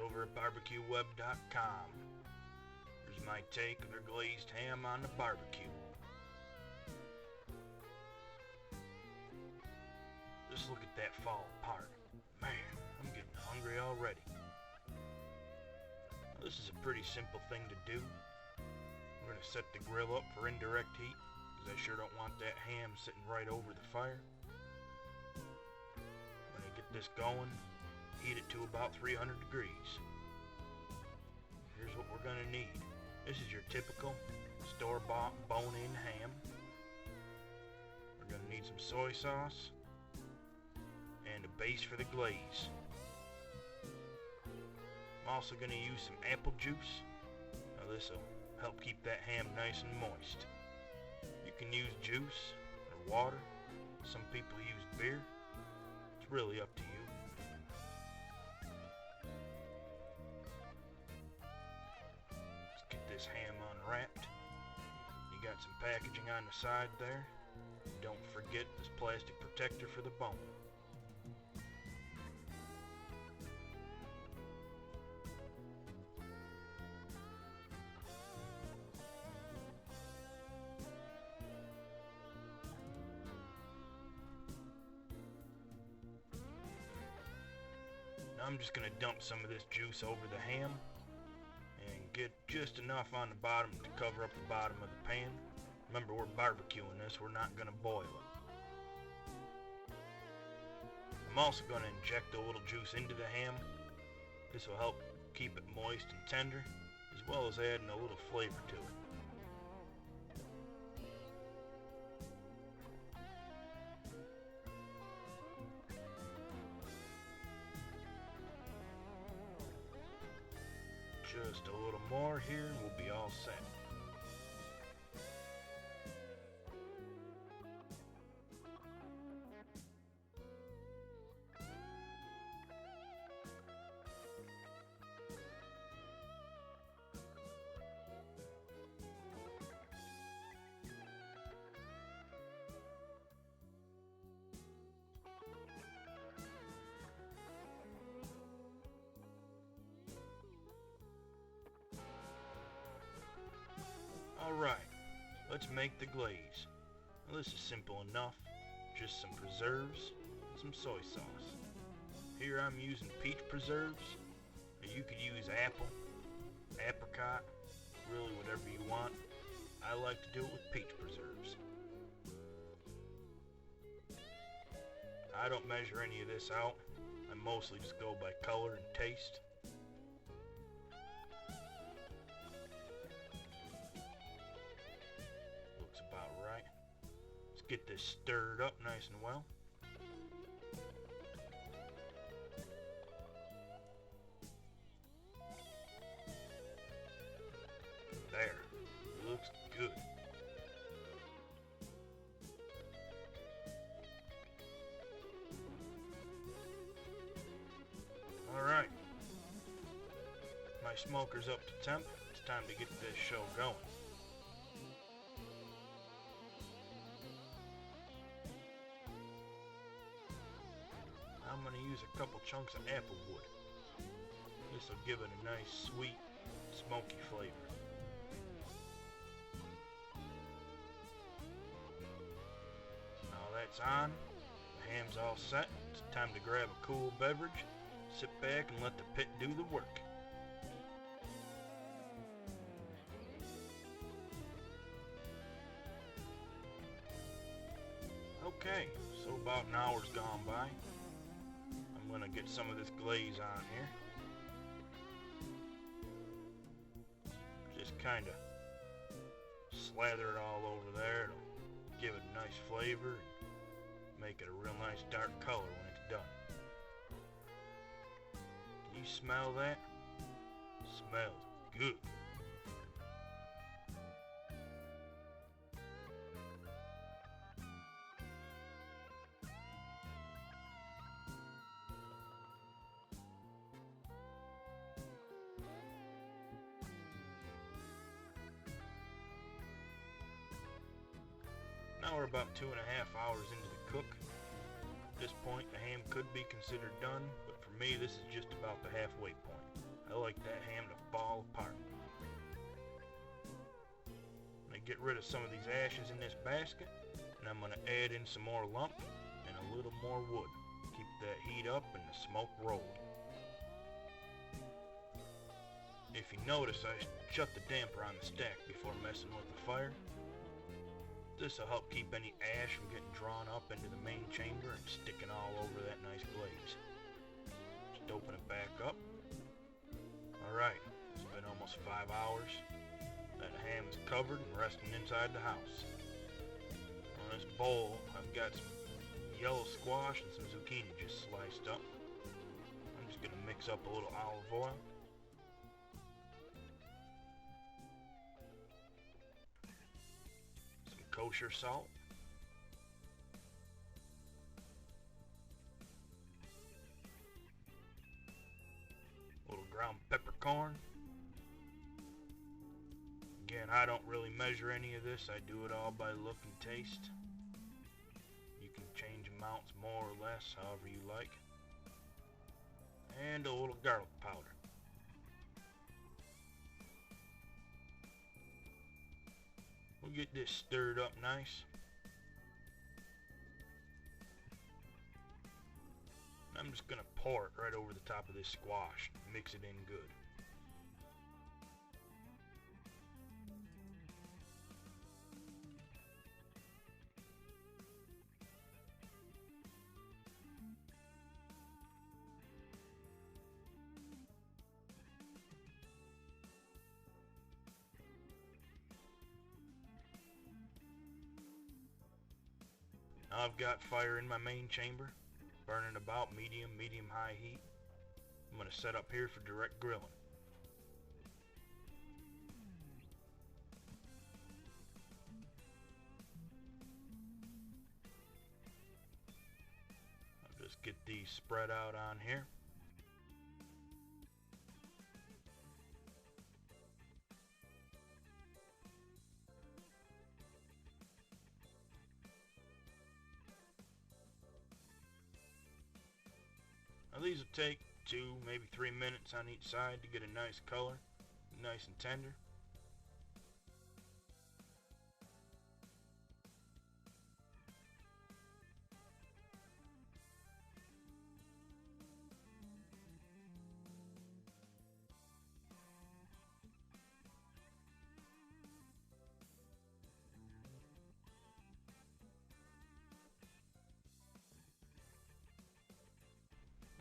over at BBQWeb.com. Here's my take of their glazed ham on the barbecue. Just look at that fall apart. Man, I'm getting hungry already. Now, this is a pretty simple thing to do. I'm going to set the grill up for indirect heat, because I sure don't want that ham sitting right over the fire. When I get this going, heat it to about 300 degrees. Here's what we're going to need. This is your typical store-bought bone-in ham. We're going to need some soy sauce and a base for the glaze. I'm also going to use some apple juice. Now this will help keep that ham nice and moist. You can use juice or water. Some people use beer. It's really up to you. Let's get this ham unwrapped. You got some packaging on the side there. Don't forget this plastic protector for the bone. Now I'm just going to dump some of this juice over the ham and get just enough on the bottom to cover up the bottom of the pan. Remember, we're barbecuing this, we're not going to boil it. I'm also going to inject a little juice into the ham. This will help keep it moist and tender, as well as adding a little flavor to it. Just a little more here and we'll be all set. Alright, let's make the glaze. Now this is simple enough. Just some preserves and some soy sauce. Here I'm using peach preserves. You could use apple, apricot, really whatever you want. I like to do it with peach preserves. I don't measure any of this out. I mostly just go by color and taste. About right. Let's get this stirred up nice and well. There. Looks good. Alright. My smoker's up to temp. It's time to get this show going. I'm going to use a couple chunks of apple wood. This will give it a nice, sweet, smoky flavor. Now that's on. The ham's all set. It's time to grab a cool beverage, sit back and let the pit do the work. Okay, so about an hour's gone by. I'm going to get some of this glaze on here. Just kind of slather it all over there. It'll give it a nice flavor and make it a real nice dark color when it's done. Can you smell that? It smells good. Now we're about 2.5 hours into the cook. At this point, the ham could be considered done, but for me, this is just about the halfway point. I like that ham to fall apart. I'm gonna get rid of some of these ashes in this basket, and I'm gonna add in some more lump and a little more wood. Keep that heat up and the smoke rolling. If you notice, I shut the damper on the stack before messing with the fire. This will help keep any ash from getting drawn up into the main chamber and sticking all over that nice blaze. Just open it back up. Alright, it's been almost 5 hours. That ham is covered and resting inside the house. On this bowl, I've got some yellow squash and some zucchini just sliced up. I'm just going to mix up a little olive oil. Some kosher salt. A little ground peppercorn. Again, I don't really measure any of this. I do it all by look and taste. You can change amounts more or less, however you like. And a little garlic powder. We'll get this stirred up nice. I'm just going to pour it right over the top of this squash. Mix it in good. Now I've got fire in my main chamber, burning about medium-high heat. I'm going to set up here for direct grilling. I'll just get these spread out on here. Now these will take 2, maybe 3 minutes on each side to get a nice color, nice and tender.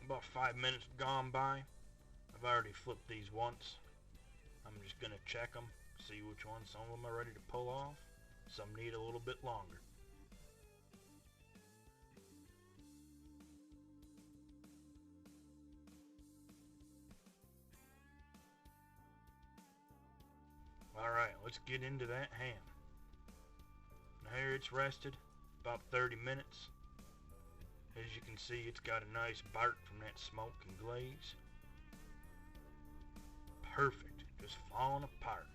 About 5 minutes gone by. I've already flipped these once. I'm just going to check them, see which ones. Some of them are ready to pull off. Some need a little bit longer. Alright, let's get into that ham. Now here it's rested about 30 minutes. As you can see, it's got a nice bark from that smoke and glaze. Perfect, just falling apart.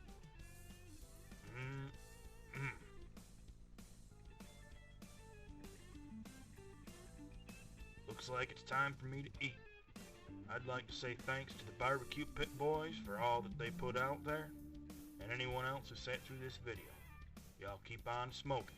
Looks like it's time for me to eat. I'd like to say thanks to the BBQ Pit Boys for all that they put out there, and anyone else who sat through this video. Y'all keep on smoking.